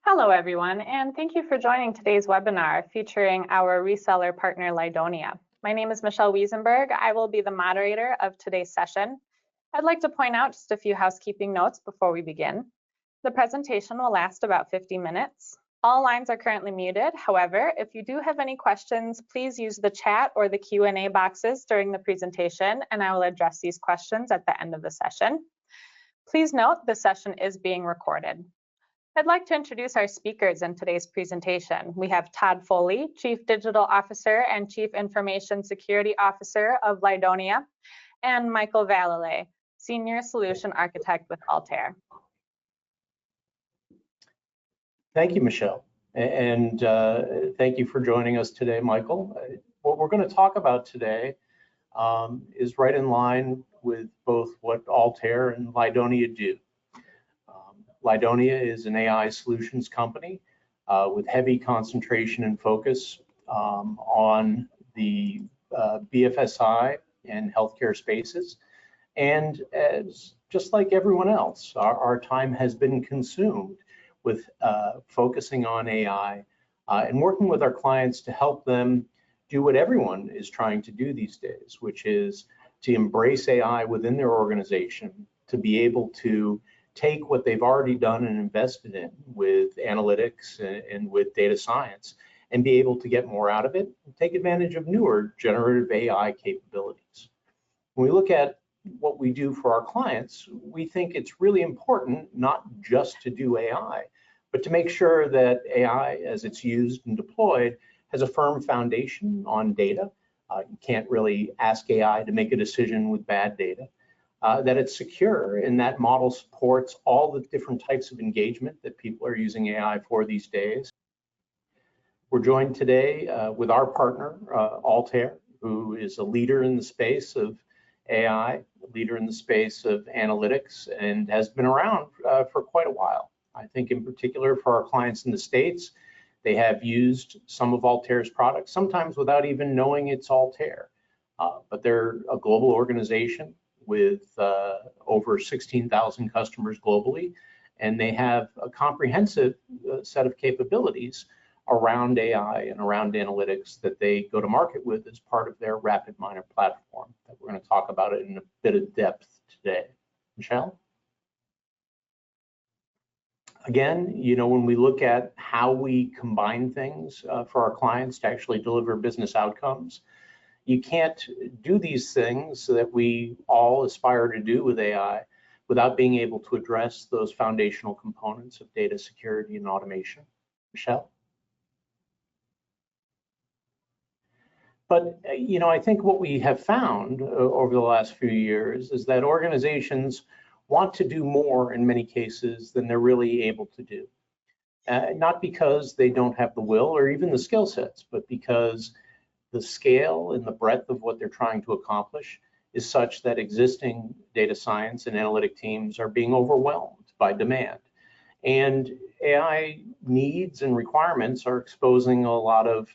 Hello, everyone, and thank you for joining today's webinar featuring our reseller partner, Lydonia. My name is Michelle Wiesenberg. I will be the moderator of today's session. I'd like to point out just a few housekeeping notes before we begin. The presentation will last about 50 minutes. All lines are currently muted. However, if you do have any questions, please use the chat or the Q&A boxes during the presentation, and I will address these questions at the end of the session. Please note the session is being recorded. I'd like to introduce our speakers in today's presentation. We have Todd Foley, Chief Digital Officer and Chief Information Security Officer of Lydonia, and Michael Valalay, Senior Solution Architect with Altair. Thank you, Michelle, and thank you for joining us today, Michael. What we're going to talk about today is right in line with both what Altair and Lydonia do. Lydonia is an AI solutions company with heavy concentration and focus on the BFSI and healthcare spaces. And just like everyone else, our time has been consumed with focusing on AI and working with our clients to help them do what everyone is trying to do these days, which is to embrace AI within their organization, to be able to take what they've already done and invested in with analytics and with data science and be able to get more out of it and take advantage of newer generative AI capabilities. When we look at what we do for our clients, we think it's really important not just to do AI, but to make sure that AI, as it's used and deployed, has a firm foundation on data. You can't really ask AI to make a decision with bad data. That it's secure and that model supports all the different types of engagement that people are using AI for these days. We're joined today with our partner, Altair, who is a leader in the space of AI, a leader in the space of analytics, and has been around for quite a while. I think in particular for our clients in the States, they have used some of Altair's products, sometimes without even knowing it's Altair. But they're a global organization with over 16,000 customers globally, and they have a comprehensive set of capabilities around AI and around analytics that they go to market with as part of their RapidMiner platform. We're going to talk about it in a bit of depth today. Michelle? Again, you know, when we look at how we combine things for our clients to actually deliver business outcomes, you can't do these things that we all aspire to do with AI without being able to address those foundational components of data security and automation. Michelle? But, you know, I think what we have found over the last few years is that organizations want to do more in many cases than they're really able to do. Not because they don't have the will or even the skill sets, but because the scale and the breadth of what they're trying to accomplish is such that existing data science and analytic teams are being overwhelmed by demand. And AI needs and requirements are exposing a lot of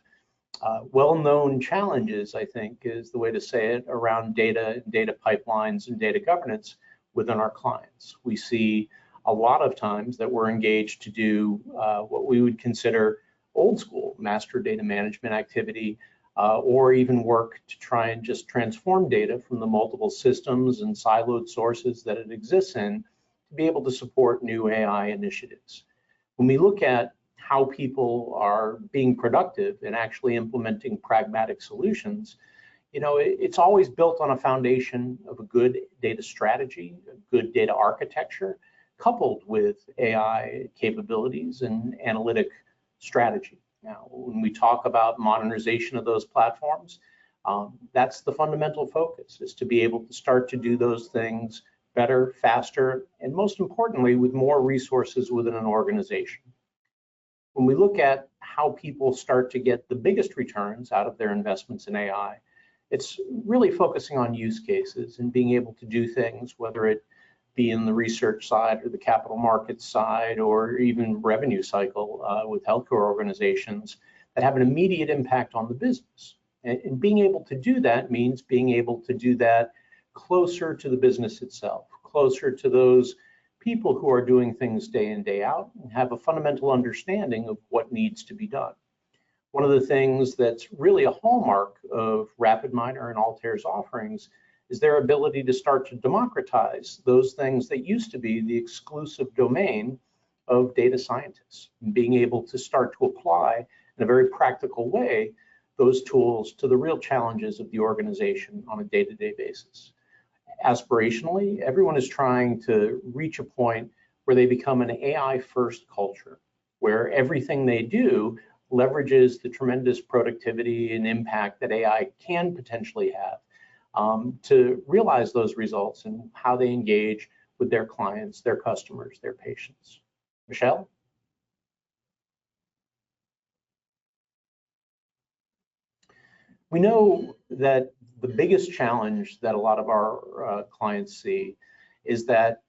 well-known challenges, I think is the way to say it, around data pipelines and data governance within our clients. We see a lot of times that we're engaged to do what we would consider old school master data management activity, or even work to try and just transform data from the multiple systems and siloed sources that it exists in to be able to support new AI initiatives. When we look at how people are being productive and actually implementing pragmatic solutions, you know, it's always built on a foundation of a good data strategy, a good data architecture, coupled with AI capabilities and analytic strategy. Now, when we talk about modernization of those platforms, that's the fundamental focus, is to be able to start to do those things better, faster, and most importantly, with more resources within an organization. When we look at how people start to get the biggest returns out of their investments in AI, it's really focusing on use cases and being able to do things, whether it be in the research side or the capital markets side or even revenue cycle with healthcare organizations that have an immediate impact on the business. And being able to do that means being able to do that closer to the business itself, closer to those people who are doing things day in, day out and have a fundamental understanding of what needs to be done. One of the things that's really a hallmark of RapidMiner and Altair's offerings is their ability to start to democratize those things that used to be the exclusive domain of data scientists, and being able to start to apply in a very practical way those tools to the real challenges of the organization on a day-to-day basis. Aspirationally, everyone is trying to reach a point where they become an AI-first culture, where everything they do leverages the tremendous productivity and impact that AI can potentially have to realize those results and how they engage with their clients, their customers, their patients. Michelle? We know that the biggest challenge that a lot of our clients see is that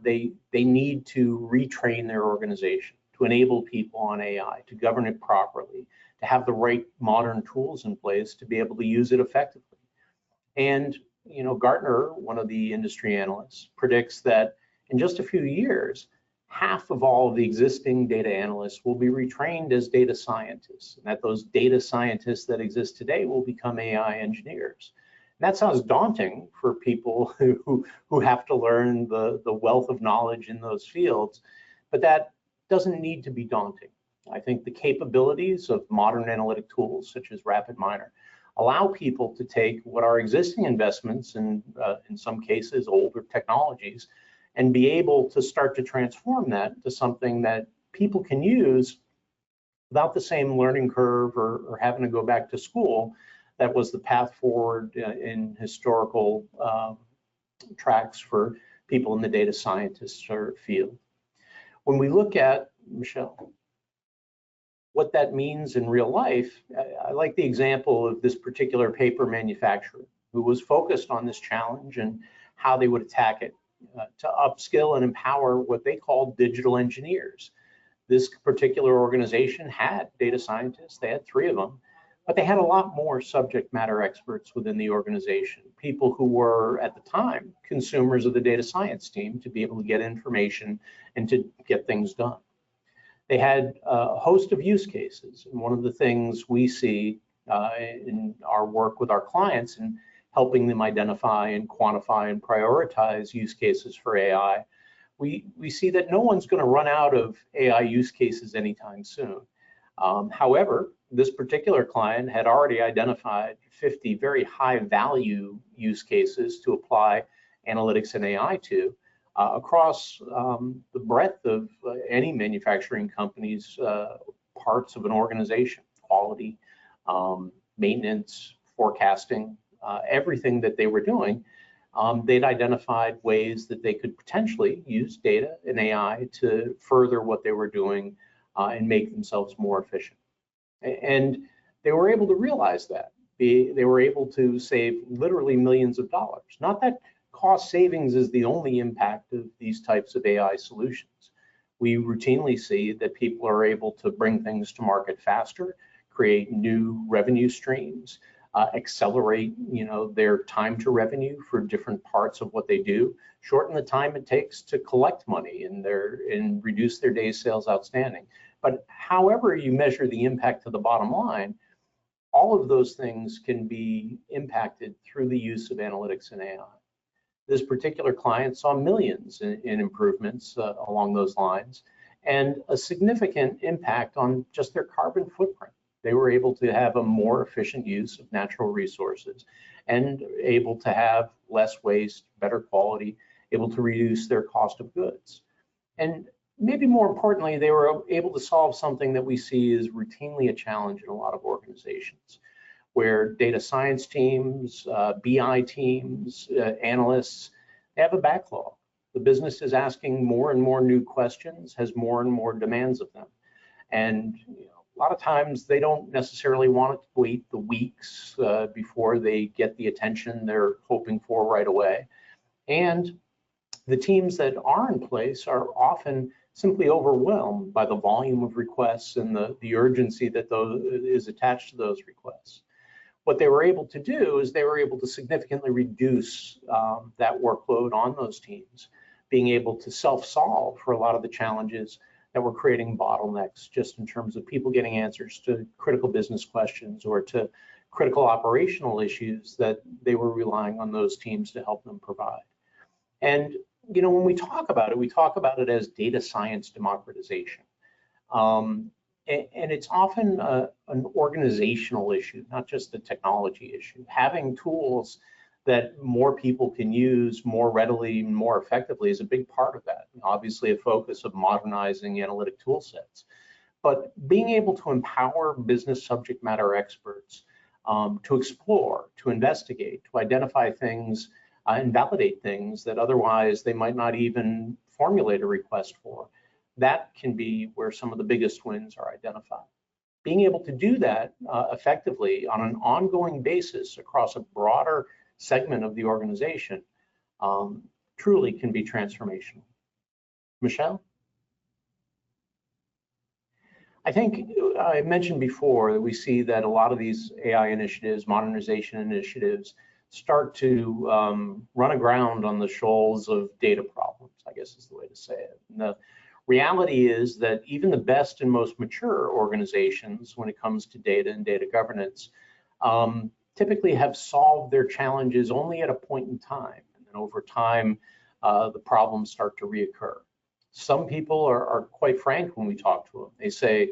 they need to retrain their organization to enable people on AI, to govern it properly, to have the right modern tools in place to be able to use it effectively. And Gartner, one of the industry analysts, predicts that in just a few years, half of all of the existing data analysts will be retrained as data scientists, and that those data scientists that exist today will become AI engineers. And that sounds daunting for people who have to learn the wealth of knowledge in those fields, but that doesn't need to be daunting. I think the capabilities of modern analytic tools such as RapidMiner allow people to take what are existing investments and in some cases older technologies and be able to start to transform that to something that people can use without the same learning curve or having to go back to school. That was the path forward in historical tracks for people in the data scientist field. When we look at, Michelle, what that means in real life, I like the example of this particular paper manufacturer who was focused on this challenge and how they would attack it to upskill and empower what they called digital engineers. This particular organization had data scientists, they had 3 of them, but they had a lot more subject matter experts within the organization, people who were at the time consumers of the data science team to be able to get information and to get things done. They had a host of use cases, and one of the things we see in our work with our clients and helping them identify and quantify and prioritize use cases for AI, we see that no one's going to run out of AI use cases anytime soon. However, this particular client had already identified 50 very high value use cases to apply analytics and AI to across the breadth of any manufacturing company's parts of an organization: quality, maintenance, forecasting, everything that they were doing. They'd identified ways that they could potentially use data and AI to further what they were doing and make themselves more efficient. And they were able to realize that. They were able to save literally millions of dollars. Not that cost savings is the only impact of these types of AI solutions. We routinely see that people are able to bring things to market faster, create new revenue streams, accelerate their time to revenue for different parts of what they do, shorten the time it takes to collect money and reduce their days sales outstanding. But however you measure the impact to the bottom line, all of those things can be impacted through the use of analytics and AI. This particular client saw millions in improvements along those lines and a significant impact on just their carbon footprint. They were able to have a more efficient use of natural resources and able to have less waste, better quality, able to reduce their cost of goods. And maybe more importantly, they were able to solve something that we see is routinely a challenge in a lot of organizations, where data science teams, BI teams, analysts, they have a backlog. The business is asking more and more new questions, has more and more demands of them. And a lot of times they don't necessarily want to wait the weeks before they get the attention they're hoping for right away. And the teams that are in place are often simply overwhelmed by the volume of requests and the urgency that is attached to those requests. What they were able to do is they were able to significantly reduce that workload on those teams being able to self-solve for a lot of the challenges that were creating bottlenecks, just in terms of people getting answers to critical business questions or to critical operational issues that they were relying on those teams to help them provide. And when we talk about it as data science democratization. And it's often an organizational issue, not just a technology issue. Having tools that more people can use more readily, more effectively is a big part of that. Obviously, a focus of modernizing analytic tool sets. But being able to empower business subject matter experts to explore, to investigate, to identify things and validate things that otherwise they might not even formulate a request for. That can be where some of the biggest wins are identified. Being able to do that effectively on an ongoing basis across a broader segment of the organization truly can be transformational. Michelle? I think I mentioned before that we see that a lot of these AI initiatives, modernization initiatives, start to run aground on the shoals of data problems, I guess is the way to say it. And the reality is that even the best and most mature organizations, when it comes to data and data governance, typically have solved their challenges only at a point in time. And then over time, the problems start to reoccur. Some people are quite frank when we talk to them. They say,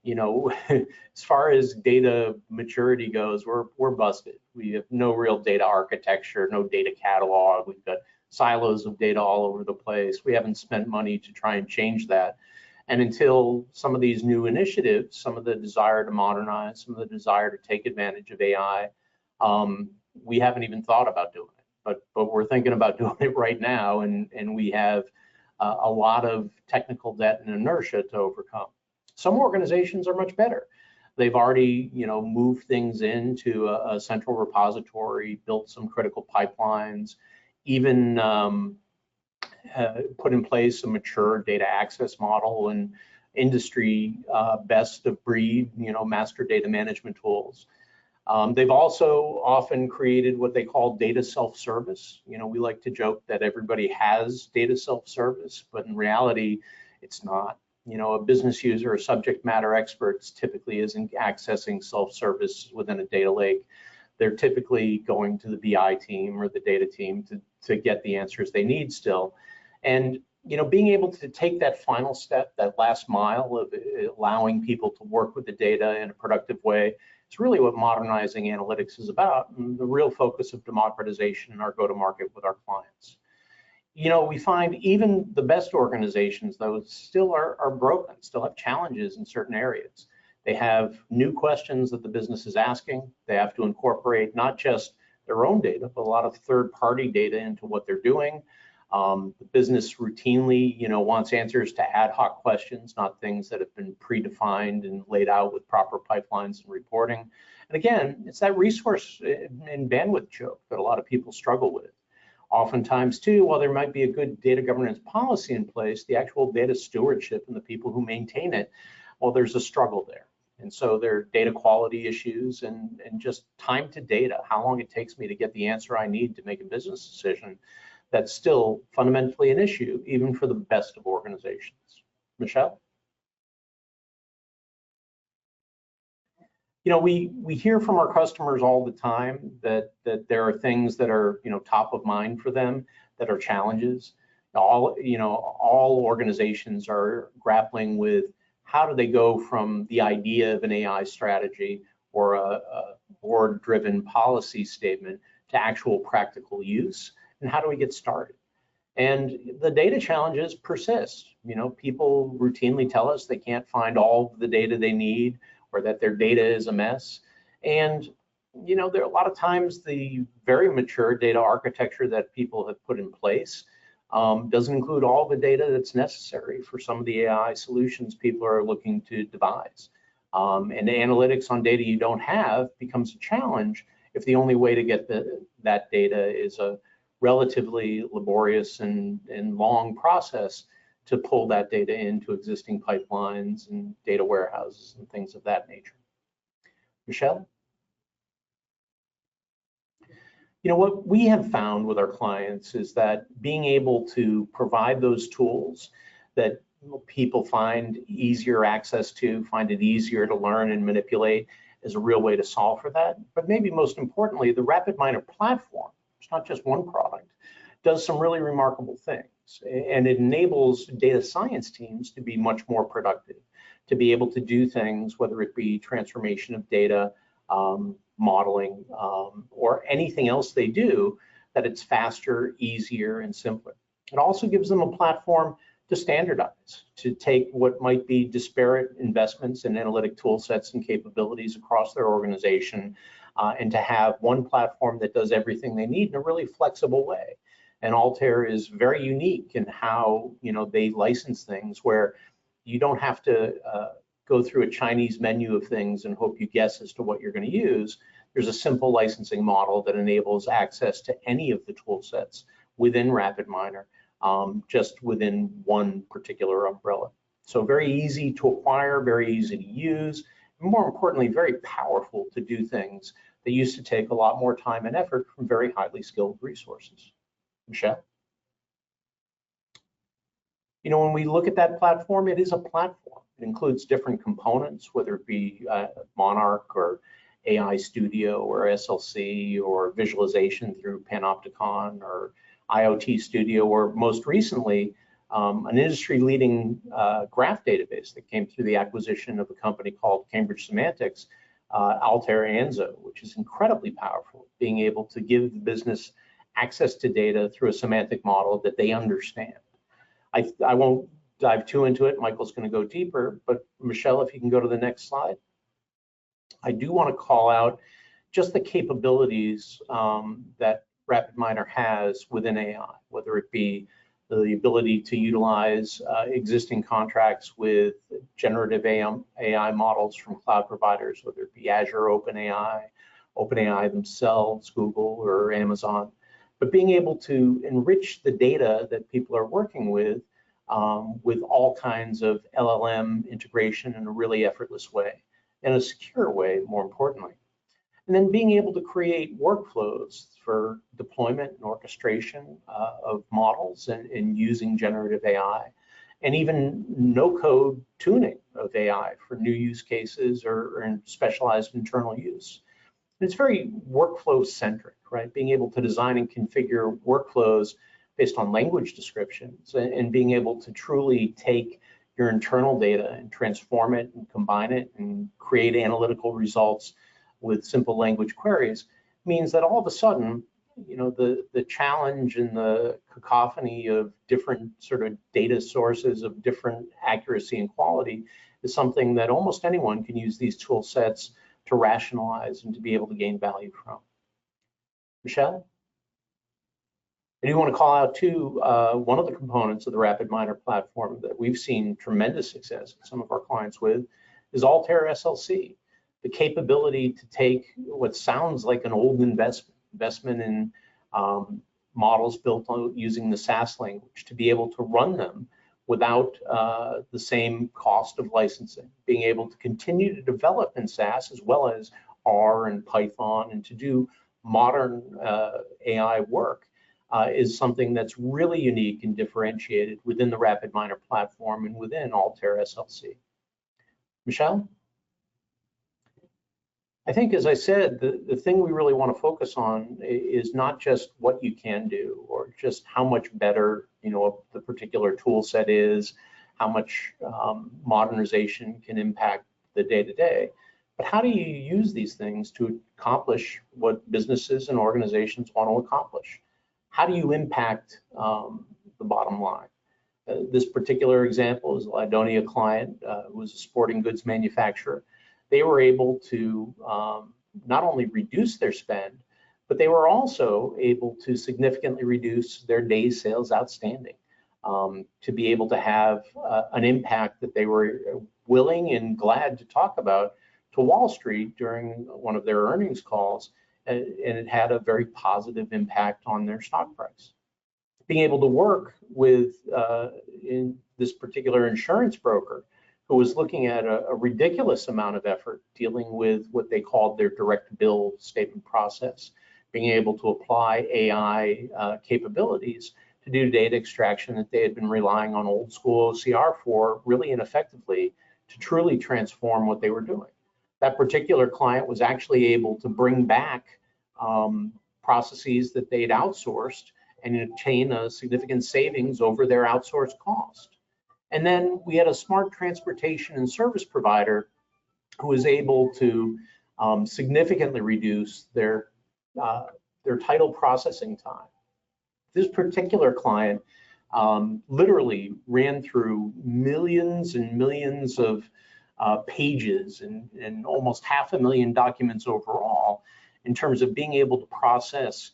as far as data maturity goes, we're busted. We have no real data architecture, no data catalog. We've got silos of data all over the place. We haven't spent money to try and change that. And until some of these new initiatives, some of the desire to modernize, some of the desire to take advantage of AI, we haven't even thought about doing it. But we're thinking about doing it right now, and we have a lot of technical debt and inertia to overcome. Some organizations are much better. They've already, moved things into a central repository, built some critical pipelines, even put in place a mature data access model and industry best of breed, master data management tools. They've also often created what they call data self-service. We like to joke that everybody has data self-service, but in reality, it's not. A business user or subject matter experts typically isn't accessing self-service within a data lake. They're typically going to the BI team or the data team to get the answers they need still. And being able to take that final step, that last mile of allowing people to work with the data in a productive way, it's really what modernizing analytics is about, and the real focus of democratization in our go-to-market with our clients. We find even the best organizations, though, still are broken, still have challenges in certain areas. They have new questions that the business is asking. They have to incorporate not just their own data, but a lot of third-party data into what they're doing. The business routinely, wants answers to ad hoc questions, not things that have been predefined and laid out with proper pipelines and reporting. And again, it's that resource and bandwidth choke that a lot of people struggle with. Oftentimes, too, while there might be a good data governance policy in place, the actual data stewardship and the people who maintain it, well, there's a struggle there. And so there are data quality issues and just time to data, how long it takes me to get the answer I need to make a business decision. That's still fundamentally an issue, even for the best of organizations. Michelle? We hear from our customers all the time that there are things that are, top of mind for them that are challenges. All organizations are grappling with how do they go from the idea of an AI strategy or a board-driven policy statement to actual practical use, and how do we get started? And the data challenges persist. People routinely tell us they can't find all of the data they need, or that their data is a mess. And there are a lot of times the very mature data architecture that people have put in place doesn't include all the data that's necessary for some of the AI solutions people are looking to devise. And the analytics on data you don't have becomes a challenge if the only way to get that data is a relatively laborious and long process to pull that data into existing pipelines and data warehouses and things of that nature. Michelle? What we have found with our clients is that being able to provide those tools that people find easier access to, find it easier to learn and manipulate, is a real way to solve for that. But maybe most importantly, the RapidMiner platform, it's not just one product, does some really remarkable things. And it enables data science teams to be much more productive, to be able to do things, whether it be transformation of data, modeling, or anything else they do, that it's faster, easier, and simpler. It also gives them a platform to standardize, to take what might be disparate investments in analytic tool sets and capabilities across their organization, and to have one platform that does everything they need in a really flexible way. And Altair is very unique in how they license things, where you don't have to go through a Chinese menu of things and hope you guess as to what you're going to use. There's a simple licensing model that enables access to any of the tool sets within RapidMiner, just within one particular umbrella. So very easy to acquire, very easy to use, and more importantly, very powerful to do things that used to take a lot more time and effort from very highly skilled resources. Michelle? When we look at that platform, it is a platform. It includes different components, whether it be Monarch or AI Studio or SLC or visualization through Panopticon or IoT Studio, or most recently, an industry-leading graph database that came through the acquisition of a company called Cambridge Semantics, Altair and Lydonia, which is incredibly powerful, being able to give the business access to data through a semantic model that they understand. I won't dive too into it. Michael's going to go deeper, but Michelle, if you can go to the next slide. I do want to call out just the capabilities that RapidMiner has within AI, whether it be the ability to utilize existing contracts with generative AI models from cloud providers, whether it be Azure, OpenAI themselves, Google, or Amazon, but being able to enrich the data that people are working with all kinds of LLM integration in a really effortless way, in a secure way, more importantly. And then being able to create workflows for deployment and orchestration of models and using generative AI, and even no-code tuning of AI for new use cases or in specialized internal use. And it's very workflow-centric, right? Being able to design and configure workflows based on language descriptions and being able to truly take your internal data and transform it and combine it and create analytical results with simple language queries means that all of a sudden, the challenge and the cacophony of different sort of data sources of different accuracy and quality is something that almost anyone can use these tool sets to rationalize and to be able to gain value from. Michelle? I do want to call out too, one of the components of the RapidMiner platform that we've seen tremendous success with some of our clients with is Altair SLC. The capability to take what sounds like an old investment in models built using the SAS language, to be able to run them without the same cost of licensing, being able to continue to develop in SAS as well as R and Python, and to do modern AI work is something that's really unique and differentiated within the RapidMiner platform and within Altair SLC. Michelle? I think, as I said, the thing we really want to focus on is not just what you can do or just how much better the particular tool set is, how much modernization can impact the day-to-day, but how do you use these things to accomplish what businesses and organizations want to accomplish? How do you impact the bottom line? This particular example is a Lydonia client who was a sporting goods manufacturer. They were able to not only reduce their spend, but they were also able to significantly reduce their days sales outstanding to be able to have an impact that they were willing and glad to talk about to Wall Street during one of their earnings calls, and it had a very positive impact on their stock price. Being able to work with in this particular insurance broker who was looking at a ridiculous amount of effort dealing with what they called their direct bill statement process, being able to apply AI capabilities to do data extraction that they had been relying on old school OCR for really ineffectively to truly transform what they were doing. That particular client was actually able to bring back processes that they'd outsourced and obtain a significant savings over their outsourced cost. And then we had a smart transportation and service provider who was able to significantly reduce their title processing time. This particular client literally ran through millions and millions of pages and almost 500,000 documents overall in terms of being able to process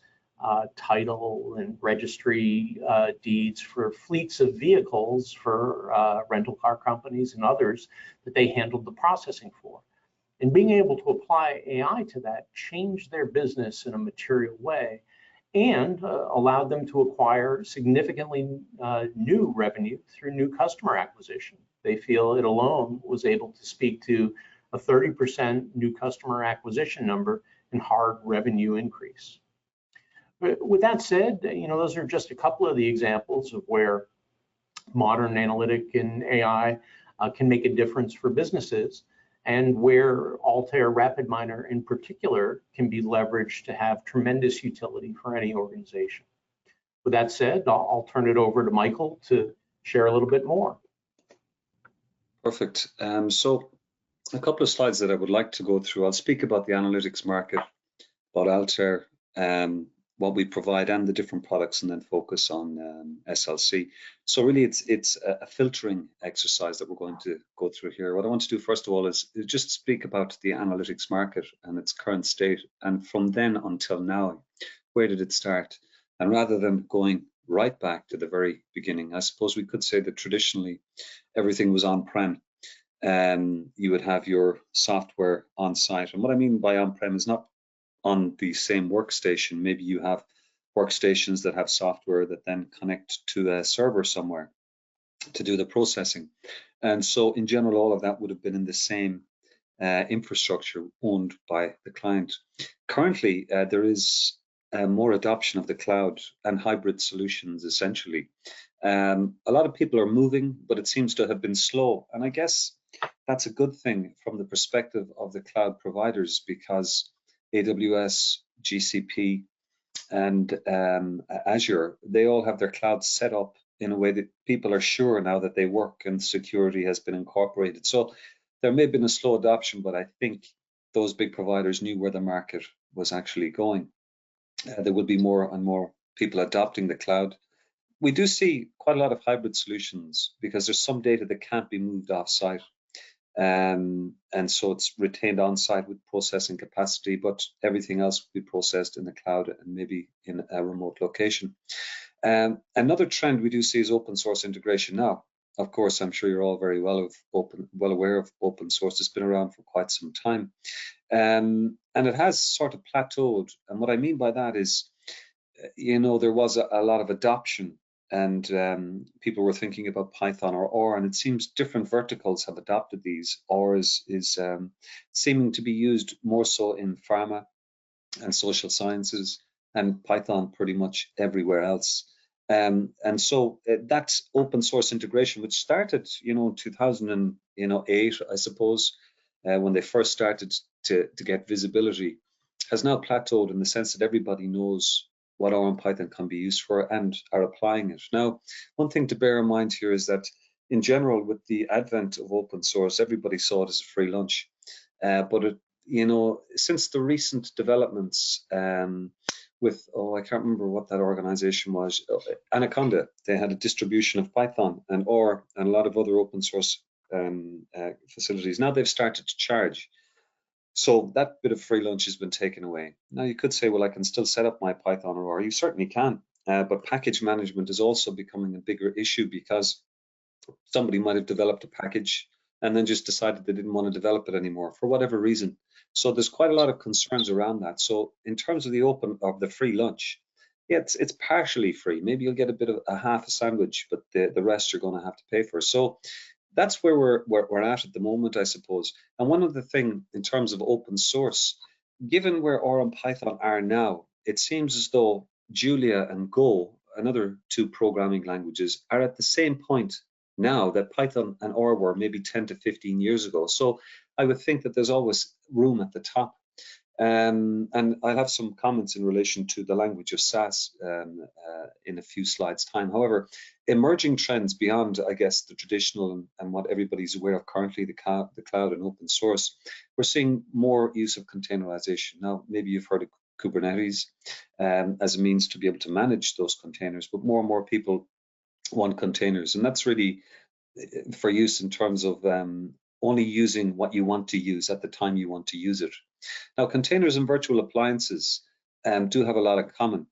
title and registry deeds for fleets of vehicles for rental car companies and others that they handled the processing for. And being able to apply AI to that changed their business in a material way and allowed them to acquire significantly new revenue through new customer acquisition. They feel it alone was able to speak to a 30% new customer acquisition number and hard revenue increase. With that said, those are just a couple of the examples of where modern analytic and AI can make a difference for businesses, and where Altair RapidMiner in particular can be leveraged to have tremendous utility for any organization. With that said, I'll turn it over to Michael to share a little bit more. Perfect. So a couple of slides that I would like to go through. I'll speak about the analytics market, about Altair, what we provide and the different products, and then focus on SLC. So really it's a filtering exercise that we're going to go through here. What I want to do first of all is just speak about the analytics market and its current state, and from then until now, where did it start? And rather than going right back to the very beginning, I suppose we could say that traditionally everything was on-prem. You would have your software on site, and what I mean by on-prem is not on the same workstation. Maybe you have workstations that have software that then connect to a server somewhere to do the processing. And so in general, all of that would have been in the same infrastructure owned by the client. Currently, there is more adoption of the cloud and hybrid solutions, essentially. A lot of people are moving, but it seems to have been slow. And I guess that's a good thing from the perspective of the cloud providers, because AWS, GCP, and Azure, they all have their clouds set up in a way that people are sure now that they work and security has been incorporated. So there may have been a slow adoption, but I think those big providers knew where the market was actually going. There will be more and more people adopting the cloud. We do see quite a lot of hybrid solutions because there's some data that can't be moved off-site. And so it's retained on site with processing capacity, but everything else will be processed in the cloud and maybe in a remote location. Another trend we do see is open source integration. Now, of course, I'm sure you're all very well aware of open source. It's been around for quite some time, and it has sort of plateaued. And what I mean by that is, there was a lot of adoption, and people were thinking about Python or R, and it seems different verticals have adopted these. R is seeming to be used more so in pharma and social sciences, and Python pretty much everywhere else. And so that open source integration, which started, in 2008, I suppose, when they first started to get visibility, has now plateaued in the sense that everybody knows what R and Python can be used for and are applying it. Now, one thing to bear in mind here is that in general, with the advent of open source, everybody saw it as a free lunch. But since the recent developments with, I can't remember what that organization was, Anaconda, they had a distribution of Python and R and a lot of other open source facilities. Now they've started to charge. So that bit of free lunch has been taken away. Now you could say, well, I can still set up my Python or R. You certainly can, but package management is also becoming a bigger issue, because somebody might have developed a package and then just decided they didn't want to develop it anymore for whatever reason. So there's quite a lot of concerns around that. So in terms of the free lunch, yeah, it's partially free. Maybe you'll get a bit of half a sandwich, but the rest you're going to have to pay for. So that's where we're at the moment, I suppose. And one other thing in terms of open source, given where R and Python are now, it seems as though Julia and Go, another two programming languages, are at the same point now that Python and R were maybe 10 to 15 years ago. So I would think that there's always room at the top. And I'll have some comments in relation to the language of SAS in a few slides' time. However, emerging trends beyond, I guess, the traditional and what everybody's aware of currently, the cloud and open source, we're seeing more use of containerization. Now, maybe you've heard of Kubernetes as a means to be able to manage those containers, but more and more people want containers, and that's really for use in terms of only using what you want to use at the time you want to use it. Now, containers and virtual appliances do have a lot in common.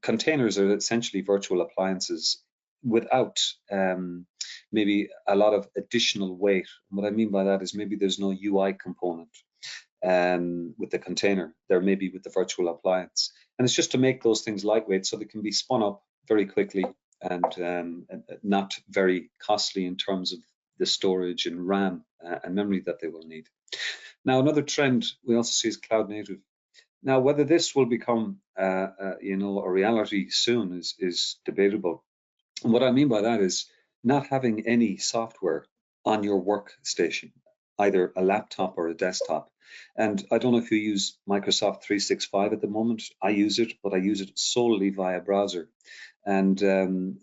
Containers are essentially virtual appliances without maybe a lot of additional weight. What I mean by that is maybe there's no UI component with the container. There may be with the virtual appliance. And it's just to make those things lightweight so they can be spun up very quickly and not very costly in terms of the storage and RAM and memory that they will need. Now, another trend we also see is cloud native. Now, whether this will become a reality soon is debatable. And what I mean by that is not having any software on your workstation, either a laptop or a desktop. And I don't know if you use Microsoft 365 at the moment. I use it, but I use it solely via browser. And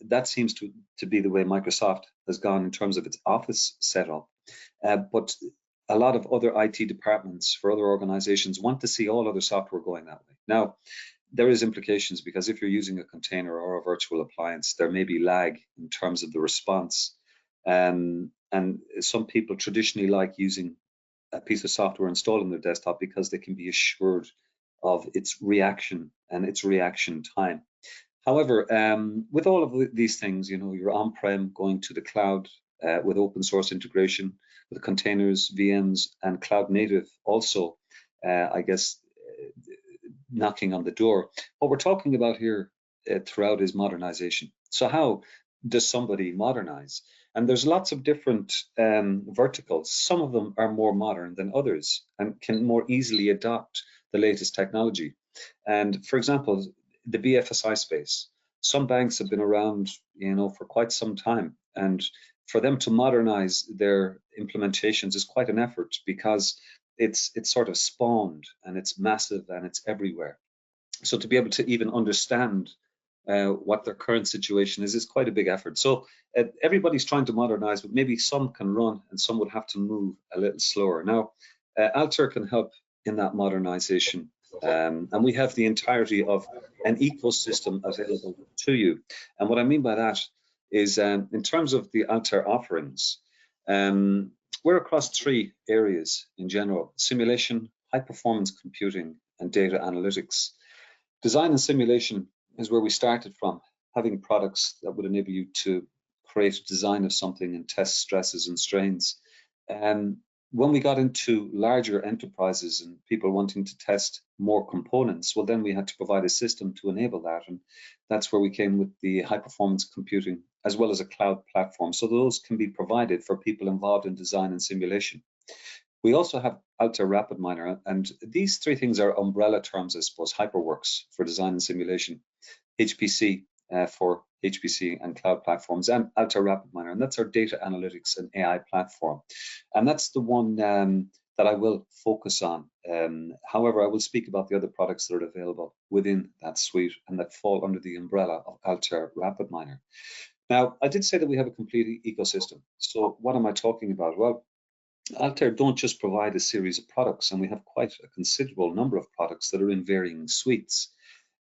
that seems to be the way Microsoft has gone in terms of its office setup. But a lot of other IT departments for other organizations want to see all other software going that way. Now, there is implications because if you're using a container or a virtual appliance, there may be lag in terms of the response. And some people traditionally like using a piece of software installed on their desktop because they can be assured of its reaction and its reaction time. However, with all of these things, you're on-prem going to the cloud with open source integration, with containers, VMs, and cloud native also, I guess, knocking on the door. What we're talking about here throughout is modernization. So how does somebody modernize? And there's lots of different verticals. Some of them are more modern than others and can more easily adopt the latest technology. And for example, the BFSI space, some banks have been around, for quite some time. And for them to modernize their implementations is quite an effort because it's sort of spawned and it's massive and it's everywhere. So to be able to even understand what their current situation is quite a big effort. So everybody's trying to modernize, but maybe some can run and some would have to move a little slower. Now, Altair can help in that modernization. And we have the entirety of an ecosystem available to you. And what I mean by that is in terms of the Altair offerings, we're across three areas in general: simulation, high performance computing, and data analytics. Design and simulation is where we started from, having products that would enable you to create a design of something and test stresses and strains. When we got into larger enterprises and people wanting to test more components, well, then we had to provide a system to enable that. And that's where we came with the high performance computing as well as a cloud platform. So those can be provided for people involved in design and simulation. We also have Altair RapidMiner, and these three things are umbrella terms, I suppose: HyperWorks for design and simulation, HPC for HPC and cloud platforms, and Altair RapidMiner, and that's our data analytics and AI platform. And that's the one that I will focus on. However, I will speak about the other products that are available within that suite and that fall under the umbrella of Altair RapidMiner. Now, I did say that we have a complete ecosystem. So what am I talking about? Well, Altair don't just provide a series of products, and we have quite a considerable number of products that are in varying suites.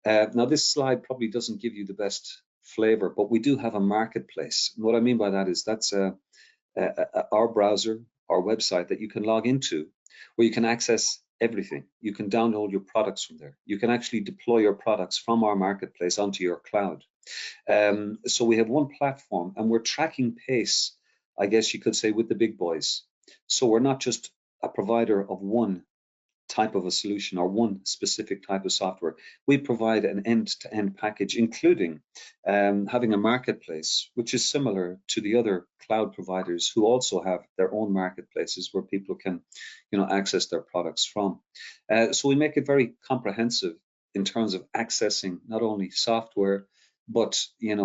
Now, this slide probably doesn't give you the best flavor, but we do have a marketplace. And what I mean by that is that's our browser, our website that you can log into, where you can access everything. You can download your products from there. You can actually deploy your products from our marketplace onto your cloud. So we have one platform, and we're tracking pace, I guess you could say, with the big boys. So we're not just a provider of one type of a solution or one specific type of software. We provide an end-to-end package, including having a marketplace, which is similar to the other cloud providers who also have their own marketplaces where people can, access their products from. So we make it very comprehensive in terms of accessing not only software, but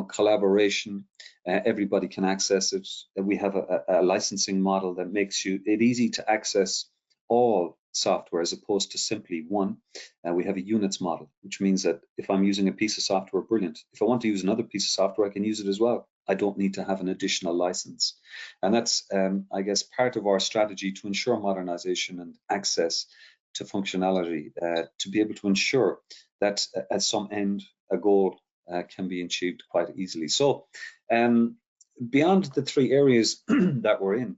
collaboration. Everybody can access it. We have a licensing model that makes it easy to access all software as opposed to simply one. We have a units model, which means that if I'm using a piece of software, brilliant. If I want to use another piece of software, I can use it as well. I don't need to have an additional license. And that's, I guess, part of our strategy to ensure modernization and access to functionality, to be able to ensure that at some end, a goal can be achieved quite easily. So beyond the three areas that we're in,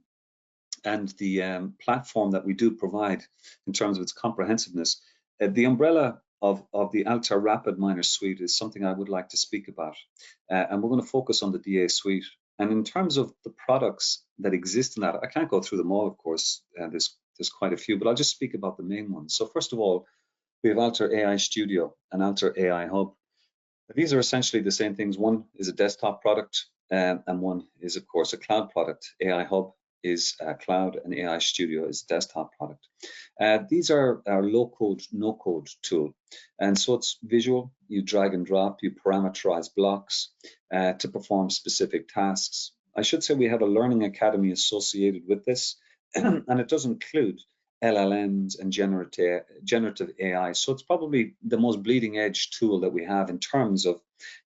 and the platform that we do provide in terms of its comprehensiveness, the umbrella of the Altair RapidMiner suite is something I would like to speak about. And we're going to focus on the DA suite. And in terms of the products that exist in that, I can't go through them all, of course. There's quite a few, but I'll just speak about the main ones. So first of all, we have Altair AI Studio and Altair AI Hub. These are essentially the same things. One is a desktop product, and one is, of course, a cloud product. AI Hub is cloud, and AI Studio is desktop product. These are our low-code, no-code tool. And so it's visual. You drag and drop, you parameterize blocks to perform specific tasks. I should say we have a learning academy associated with this, and it does include LLMs and generative AI. So it's probably the most bleeding edge tool that we have in terms of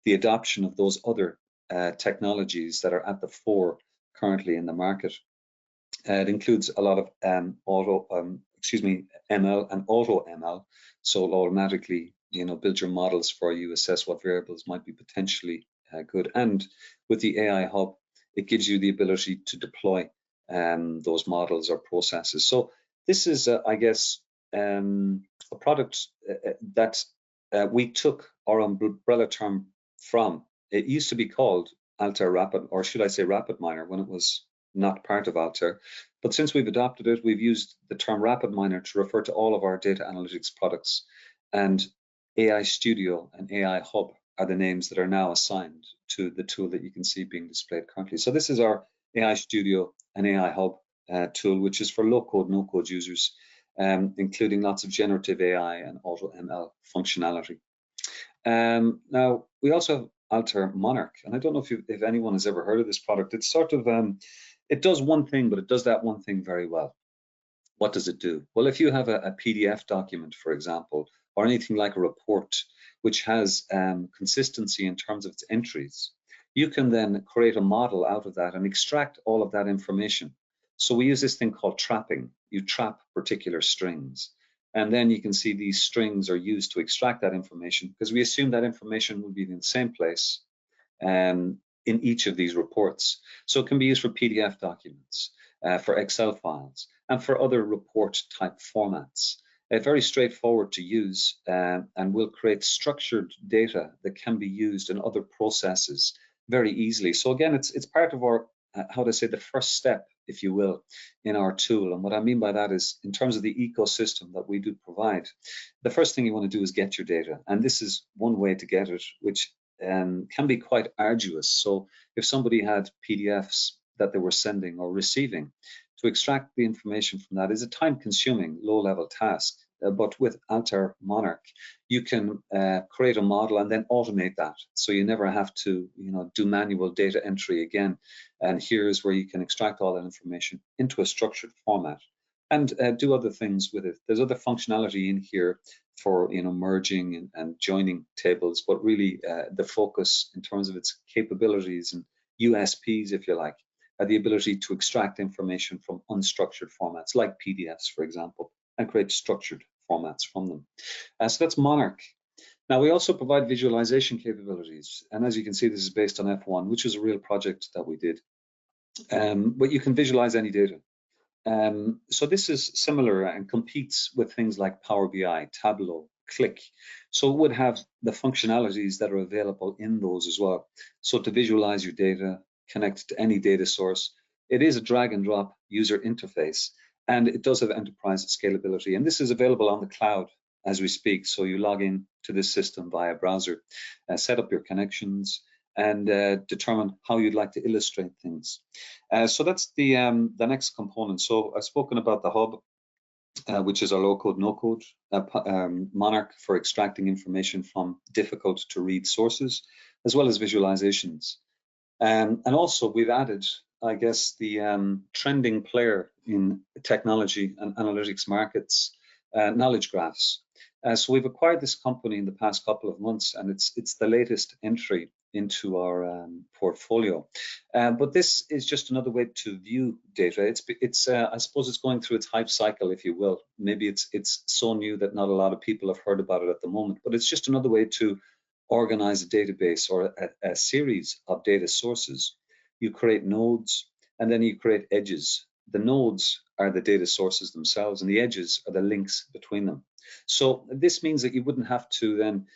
the adoption of those other technologies that are at the fore currently in the market. It includes a lot of ML and auto ML. So it'll automatically, build your models for you, assess what variables might be potentially good. And with the AI Hub, it gives you the ability to deploy those models or processes. So this is, I guess, a product that we took our umbrella term from. It used to be called Altair Rapid, or should I say RapidMiner, when it was not part of Altair. But since we've adopted it, we've used the term RapidMiner to refer to all of our data analytics products. And AI Studio and AI Hub are the names that are now assigned to the tool that you can see being displayed currently. So this is our AI Studio and AI Hub tool, which is for low-code, no-code users, including lots of generative AI and auto ML functionality. Now, we also have Altair Monarch, and I don't know if anyone has ever heard of this product. It's sort of, it does one thing, but it does that one thing very well. What does it do? Well, if you have a PDF document, for example, or anything like a report, which has consistency in terms of its entries, you can then create a model out of that and extract all of that information. So we use this thing called trapping. You trap particular strings. And then you can see these strings are used to extract that information, because we assume that information will be in the same place in each of these reports. So it can be used for PDF documents, for Excel files, and for other report type formats. Very straightforward to use, and will create structured data that can be used in other processes very easily. So again, it's part of our, how to say, the first step, if you will, in our tool. And what I mean by that is, in terms of the ecosystem that we do provide, the first thing you want to do is get your data. And this is one way to get it, which can be quite arduous. So if somebody had PDFs that they were sending or receiving, to extract the information from that is a time-consuming, low-level task. But with Altair Monarch, you can create a model and then automate that, so you never have to, do manual data entry again. And here's where you can extract all that information into a structured format and do other things with it. There's other functionality in here for merging and joining tables, but really the focus in terms of its capabilities and USPs, if you like, the ability to extract information from unstructured formats like PDFs, for example, and create structured formats from them. So that's Monarch. Now, we also provide visualization capabilities. And as you can see, this is based on F1, which is a real project that we did. But you can visualize any data. So this is similar and competes with things like Power BI, Tableau, Click. So it would have the functionalities that are available in those as well. So to visualize your data, connect to any data source, it is a drag and drop user interface, and it does have enterprise scalability. And this is available on the cloud as we speak. So you log in to this system via browser, set up your connections, and determine how you'd like to illustrate things. So that's the next component. So I've spoken about the hub. which is our low-code, no-code, Monarch for extracting information from difficult to read sources, as well as visualizations. And also we've added, I guess, the trending player in technology and analytics markets, knowledge graphs. So we've acquired this company in the past couple of months, and it's the latest entry into our portfolio. But this is just another way to view data. It's I suppose it's going through its hype cycle, if you will. Maybe it's so new that not a lot of people have heard about it at the moment, but it's just another way to organize a database or a series of data sources. You create nodes, and then you create edges. The nodes are the data sources themselves, and the edges are the links between them. So this means that you wouldn't have to then,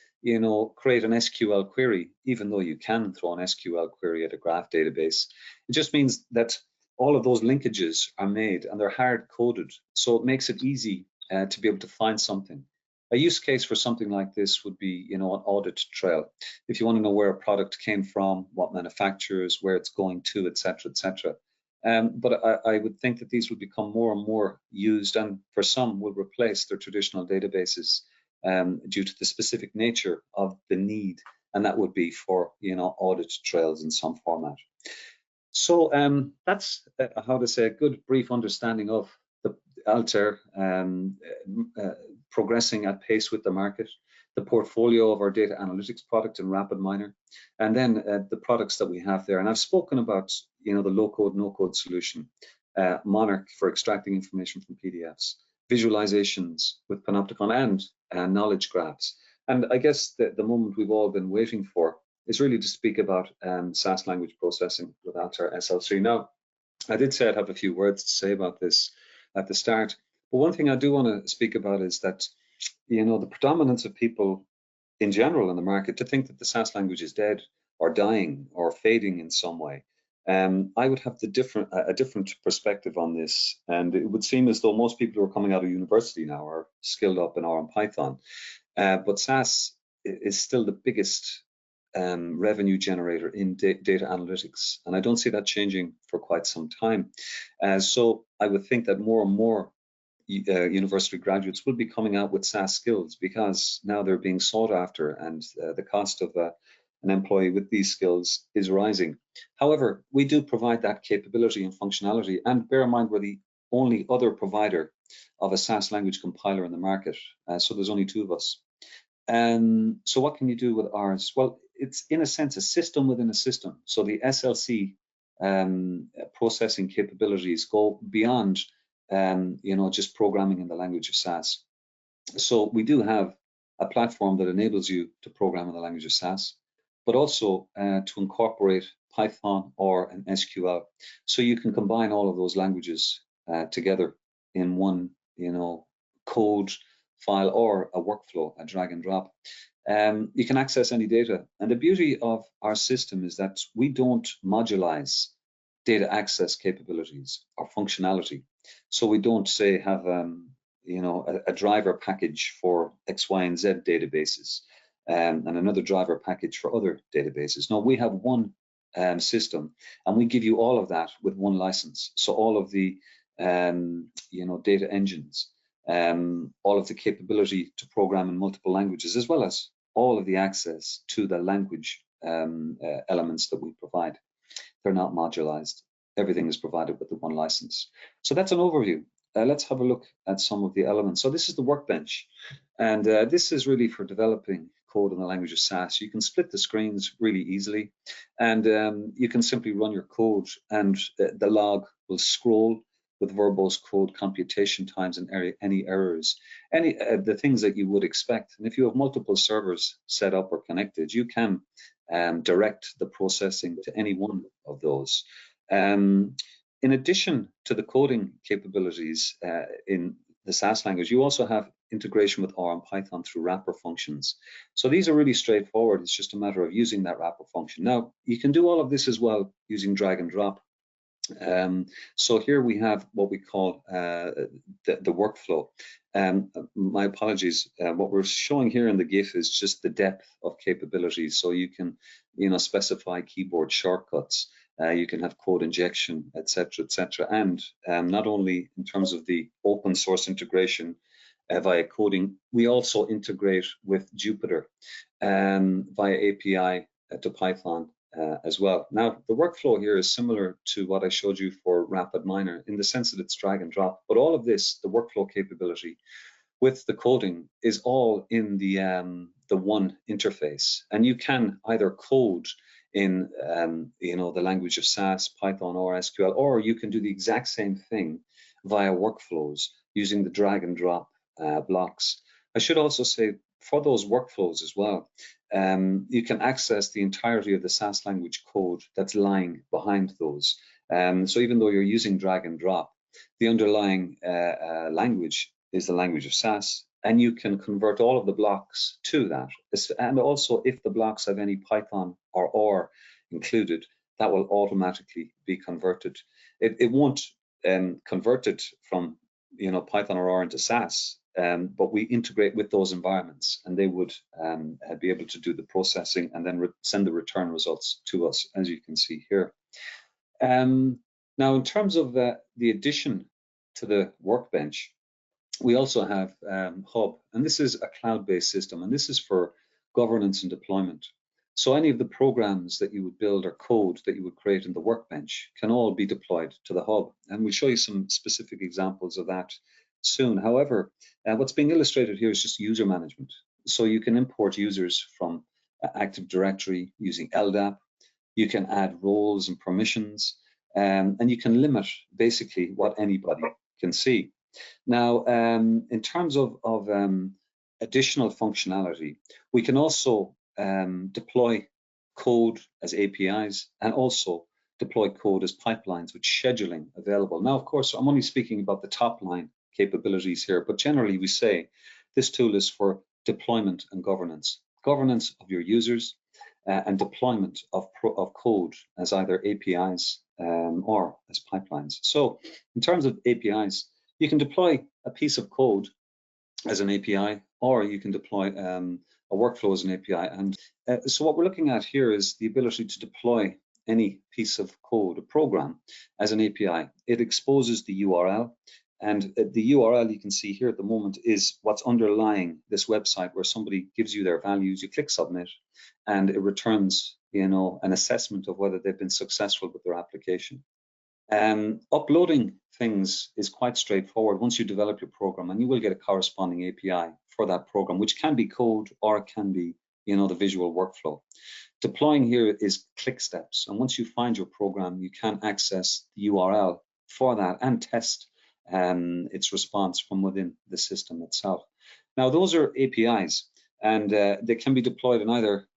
create an SQL query, even though you can throw an SQL query at a graph database. It just means that all of those linkages are made and they're hard coded. So it makes it easy to be able to find something. A use case for something like this would be, an audit trail. If you want to know where a product came from, what manufacturers, where it's going to, etc., etc. But I would think that these will become more and more used, and for some will replace their traditional databases due to the specific nature of the need, and that would be for audit trails in some format. So that's how to say a good brief understanding of the Altair progressing at pace with the market, the portfolio of our data analytics product in RapidMiner, and then the products that we have there. And I've spoken about the low-code, no-code solution, Monarch for extracting information from PDFs, visualizations with Panopticon, and knowledge graphs. And I guess the moment we've all been waiting for is really to speak about SAS language processing with Altair SL3. Now, I did say I'd have a few words to say about this at the start, but one thing I do want to speak about is that the predominance of people in general in the market to think that the SAS language is dead or dying or fading in some way. I would have a different perspective on this, and it would seem as though most people who are coming out of university now are skilled up in R and Python, but SAS is still the biggest revenue generator in data analytics, and I don't see that changing for quite some time. So I would think that more and more university graduates will be coming out with SAS skills, because now they're being sought after, and the cost of an employee with these skills is rising. However, we do provide that capability and functionality, and bear in mind we're the only other provider of a SAS language compiler in the market, so there's only 2 of us. So what can you do with ours? Well, it's in a sense a system within a system. So the SLC processing capabilities go beyond just programming in the language of SAS. So we do have a platform that enables you to program in the language of SAS, but also to incorporate Python or an SQL. So you can combine all of those languages together in one, code file or a workflow, a drag and drop. You can access any data. And the beauty of our system is that we don't modularize data access capabilities or functionality. So we don't say have a driver package for X, Y, and Z databases and another driver package for other databases. No, we have one system, and we give you all of that with one license. So all of the data engines, all of the capability to program in multiple languages, as well as all of the access to the language elements that we provide. They're not modularized. Everything is provided with the one license. So that's an overview. Let's have a look at some of the elements. So this is the workbench, and this is really for developing code in the language of SAS. You can split the screens really easily, and you can simply run your code, and the log will scroll with verbose code computation times and any errors, the things that you would expect. And if you have multiple servers set up or connected, you can direct the processing to any one of those. In addition to the coding capabilities in the SAS language, you also have integration with R and Python through wrapper functions. So these are really straightforward. It's just a matter of using that wrapper function. Now, you can do all of this as well using drag and drop. So here we have what we call the workflow. My apologies. What we're showing here in the GIF is just the depth of capabilities. So you can, specify keyboard shortcuts. You can have code injection, etc., etc. And not only in terms of the open source integration via coding, we also integrate with Jupyter via API to Python as well. Now, the workflow here is similar to what I showed you for RapidMiner in the sense that it's drag and drop, but all of this, the workflow capability with the coding, is all in the one interface, and you can either code in the language of SAS, Python, or SQL, or you can do the exact same thing via workflows using the drag and drop blocks. I should also say, for those workflows as well, you can access the entirety of the SAS language code that's lying behind those. So even though you're using drag and drop, the underlying language is the language of SAS, and you can convert all of the blocks to that. And also, if the blocks have any Python or OR included, that will automatically be converted. It won't convert it from Python or OR into SAS, but we integrate with those environments, and they would be able to do the processing and then send the return results to us, as you can see here. Now, in terms of the addition to the workbench, we also have Hub, and this is a cloud-based system, and this is for governance and deployment. So any of the programs that you would build or code that you would create in the workbench can all be deployed to the Hub, and we'll show you some specific examples of that soon. However, what's being illustrated here is just user management. So you can import users from Active Directory using LDAP. You can add roles and permissions, and you can limit basically what anybody can see. Now, in terms of additional functionality, we can also deploy code as APIs and also deploy code as pipelines with scheduling available. Now, of course, I'm only speaking about the top line capabilities here, but generally we say this tool is for deployment and governance. Governance of your users and deployment of code as either APIs or as pipelines. So in terms of APIs, you can deploy a piece of code as an API, or you can deploy a workflow as an API. And so what we're looking at here is the ability to deploy any piece of code, a program, as an API. It exposes the URL, and the URL you can see here at the moment is what's underlying this website, where somebody gives you their values, you click submit, and it returns an assessment of whether they've been successful with their application. Uploading things is quite straightforward once you develop your program, and you will get a corresponding API for that program, which can be code or it can be the visual workflow. Deploying here is click steps, and once you find your program, you can access the URL for that and test its response from within the system itself. Now, those are APIs, and they can be deployed in either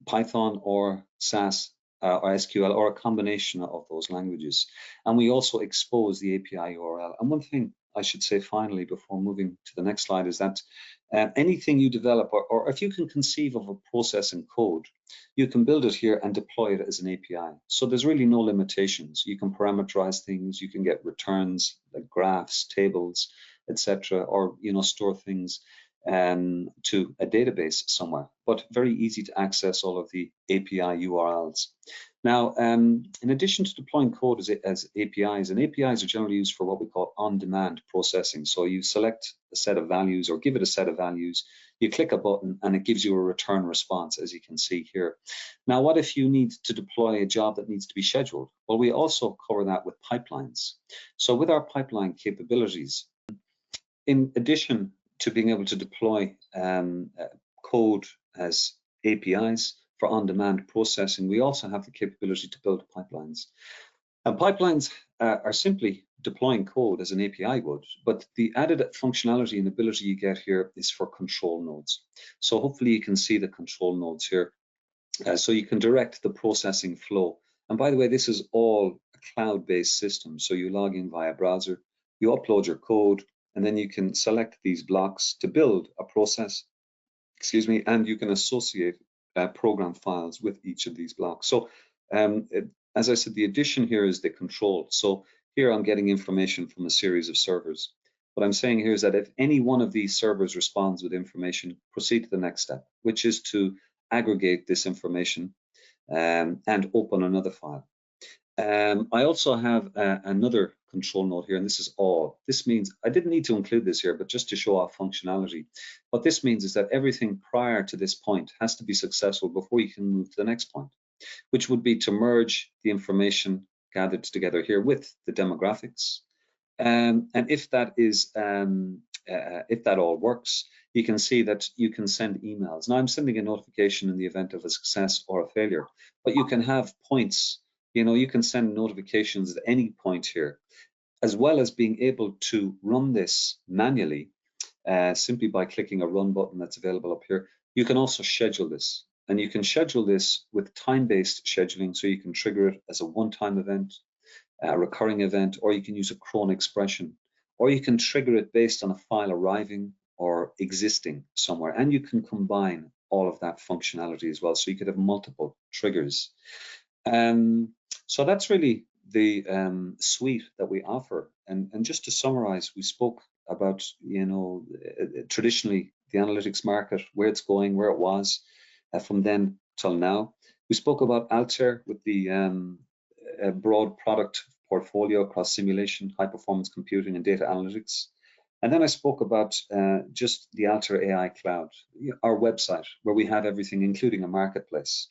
Python or SAS or SQL, or a combination of those languages. And we also expose the API URL. And one thing I should say finally before moving to the next slide is that anything you develop, or if you can conceive of a process in code, you can build it here and deploy it as an API. So there's really no limitations. You can parameterize things, you can get returns like graphs, tables, etc., or store things to a database somewhere, but very easy to access all of the API URLs. Now, in addition to deploying code as APIs, and APIs are generally used for what we call on-demand processing. So you select a set of values or give it a set of values, you click a button and it gives you a return response, as you can see here. Now, what if you need to deploy a job that needs to be scheduled? Well, we also cover that with pipelines. So with our pipeline capabilities, in addition to being able to deploy code as APIs for on-demand processing, we also have the capability to build pipelines. And pipelines are simply deploying code as an API would, but the added functionality and ability you get here is for control nodes. So hopefully you can see the control nodes here. So you can direct the processing flow. And by the way, this is all a cloud-based system. So you log in via browser, you upload your code, and then you can select these blocks to build a process, and you can associate program files with each of these blocks. So as I said, the addition here is the control. So here I'm getting information from a series of servers. What I'm saying here is that if any one of these servers responds with information, proceed to the next step, which is to aggregate this information and open another file. I also have another control note here, and this is all. This means I didn't need to include this here, but just to show off functionality. What this means is that everything prior to this point has to be successful before you can move to the next point, which would be to merge the information gathered together here with the demographics. And if that all works, you can see that you can send emails. Now I'm sending a notification in the event of a success or a failure, but you can have points. You can send notifications at any point here, as well as being able to run this manually simply by clicking a run button that's available up here. You can also schedule this, and you can schedule this with time-based scheduling, so you can trigger it as a one-time event, a recurring event, or you can use a cron expression, or you can trigger it based on a file arriving or existing somewhere, and you can combine all of that functionality as well, so you could have multiple triggers. So that's really the suite that we offer. And just to summarize, we spoke about, traditionally the analytics market, where it's going, where it was from then till now. We spoke about Altair with the broad product portfolio across simulation, high performance computing, and data analytics. And then I spoke about just the Altair AI Cloud, our website, where we have everything, including a marketplace.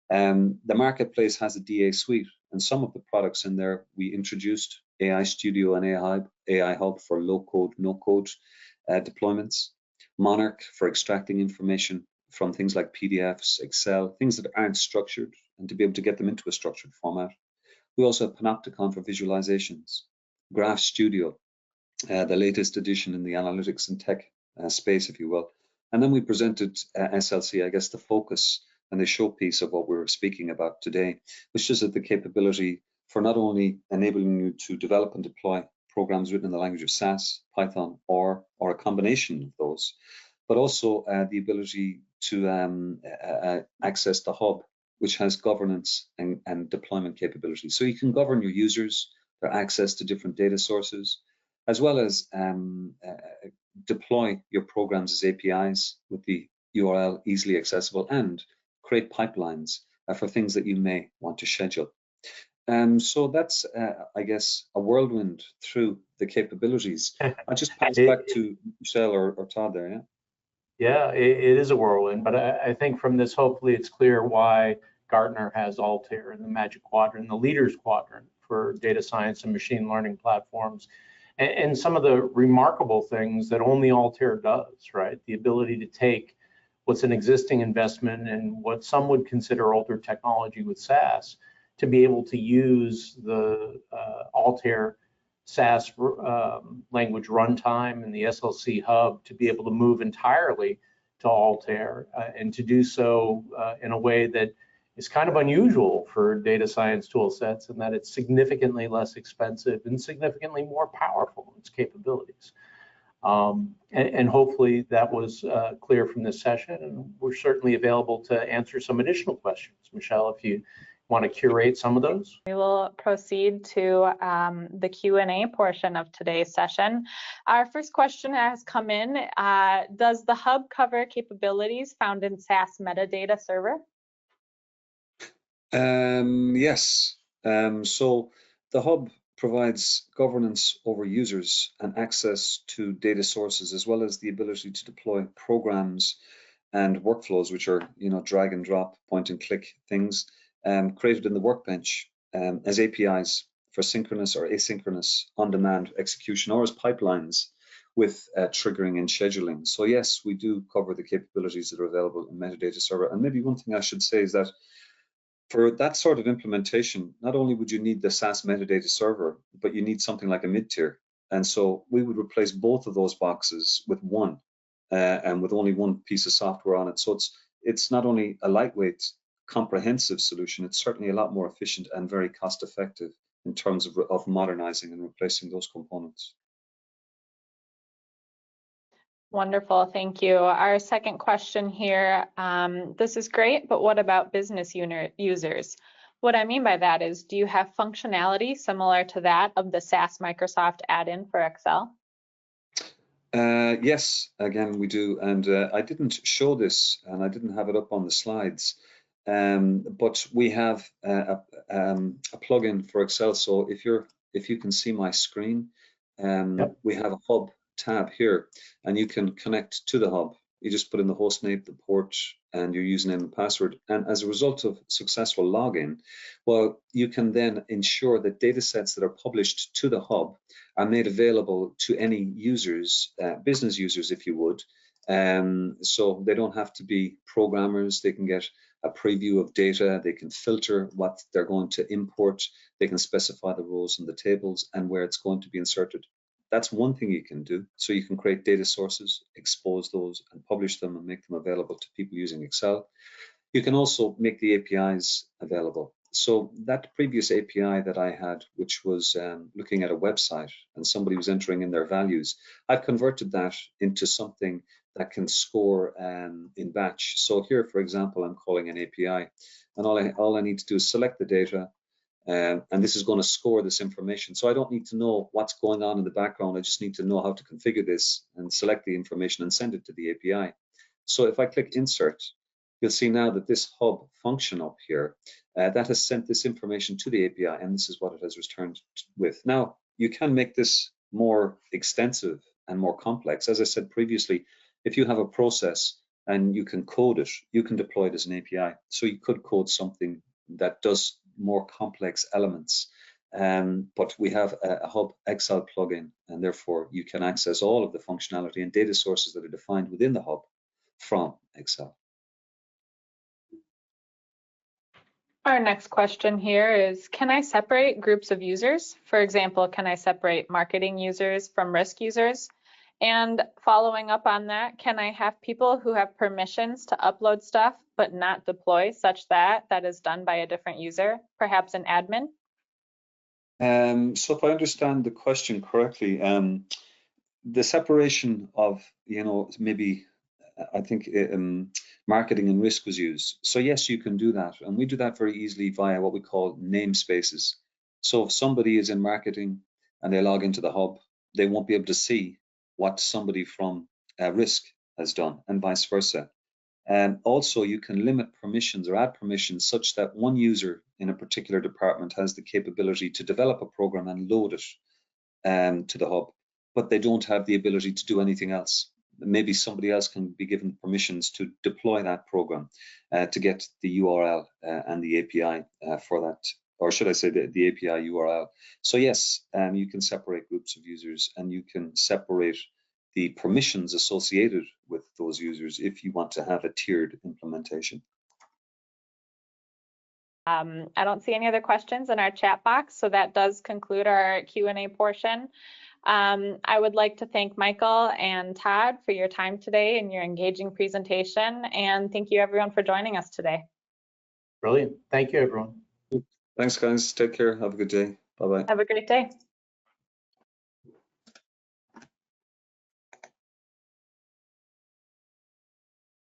The marketplace has a DA suite, and some of the products in there we introduced: AI Studio and AI Hub for low-code, no-code deployments, Monarch for extracting information from things like PDFs, Excel, things that aren't structured, and to be able to get them into a structured format. We also have Panopticon for visualizations, Graph Studio, the latest edition in the analytics and tech space, if you will. And then we presented SLC, I guess the focus and the showpiece of what we're speaking about today, which is the capability for not only enabling you to develop and deploy programs written in the language of SAS, Python, or a combination of those, but also the ability to access the hub, which has governance and deployment capabilities. So you can govern your users, their access to different data sources, as well as deploy your programs as APIs with the URL easily accessible, and create pipelines for things that you may want to schedule. So that's, I guess, a whirlwind through the capabilities. I'll just pass back to Michelle or Todd there, yeah? Yeah, it is a whirlwind, but I think from this, hopefully it's clear why Gartner has Altair in the Magic Quadrant, the Leaders Quadrant for data science and machine learning platforms. And some of the remarkable things that only Altair does, right? The ability to take what's an existing investment and what some would consider older technology with SAS, to be able to use the Altair SAS language runtime and the SLC hub to be able to move entirely to Altair, and to do so in a way that is kind of unusual for data science tool sets, and that it's significantly less expensive and significantly more powerful in its capabilities. And hopefully that was clear from this session, and we're certainly available to answer some additional questions. Michelle, if you want to curate some of those. We will proceed to the Q&A portion of today's session. Our first question has come in. Does the hub cover capabilities found in SAS metadata server? Yes. So the hub provides governance over users and access to data sources, as well as the ability to deploy programs and workflows, which are, drag and drop, point and click things, created in the workbench as APIs for synchronous or asynchronous on-demand execution, or as pipelines with triggering and scheduling. So yes, we do cover the capabilities that are available in metadata server. And maybe one thing I should say is that for that sort of implementation, not only would you need the SAS metadata server, but you need something like a mid-tier. And so we would replace both of those boxes with one, and with only one piece of software on it. So it's not only a lightweight, comprehensive solution, it's certainly a lot more efficient and very cost effective in terms of modernizing and replacing those components. Wonderful, thank you. Our second question here, this is great, but what about business users? What I mean by that is, do you have functionality similar to that of the SAS Microsoft add-in for Excel? Yes, again, we do. And I didn't show this, and I didn't have it up on the slides. but we have a plugin for Excel. So if you can see my screen, Yep. we have a hub tab here, and you can connect to the hub. You just put in the host name, the port, and your username and password. And as a result of successful login, well, you can then ensure that data sets that are published to the hub are made available to any users, business users, if you would. So they don't have to be programmers. They can get a preview of data. They can filter what they're going to import. They can specify the rows in the tables and where it's going to be inserted. That's one thing you can do. So you can create data sources, expose those, and publish them and make them available to people using Excel. You can also make the APIs available. So that previous API that I had, which was looking at a website and somebody was entering in their values, I've converted that into something that can score in batch. So here, for example, I'm calling an API, and all I need to do is select the data, and this is going to score this information. So I don't need to know what's going on in the background. I just need to know how to configure this and select the information and send it to the API. So if I click Insert, you'll see now that this hub function up here, that has sent this information to the API, and this is what it has returned with. Now, you can make this more extensive and more complex. As I said previously, if you have a process and you can code it, you can deploy it as an API. So you could code something that does more complex elements. But we have a Hub Excel plugin, and therefore you can access all of the functionality and data sources that are defined within the Hub from Excel. Our next question here is, can I separate groups of users? For example, can I separate marketing users from risk users? And following up on that, can I have people who have permissions to upload stuff but not deploy, such that that is done by a different user, perhaps an admin? So if I understand the question correctly, the separation of, maybe I think marketing and risk was used. So yes, you can do that. And we do that very easily via what we call namespaces. So if somebody is in marketing and they log into the hub, they won't be able to see what somebody from risk has done, and vice versa. Also, you can limit permissions or add permissions such that one user in a particular department has the capability to develop a program and load it to the hub, but they don't have the ability to do anything else. Maybe somebody else can be given permissions to deploy that program to get the URL and the API for that, or should I say the API URL. So yes, you can separate groups of users, and you can separate the permissions associated with those users if you want to have a tiered implementation. I don't see any other questions in our chat box, so that does conclude our Q&A portion. I would like to thank Michael and Todd for your time today and your engaging presentation, and thank you everyone for joining us today. Brilliant. Thank you, everyone. Thanks, guys. Take care. Have a good day. Bye-bye. Have a great day.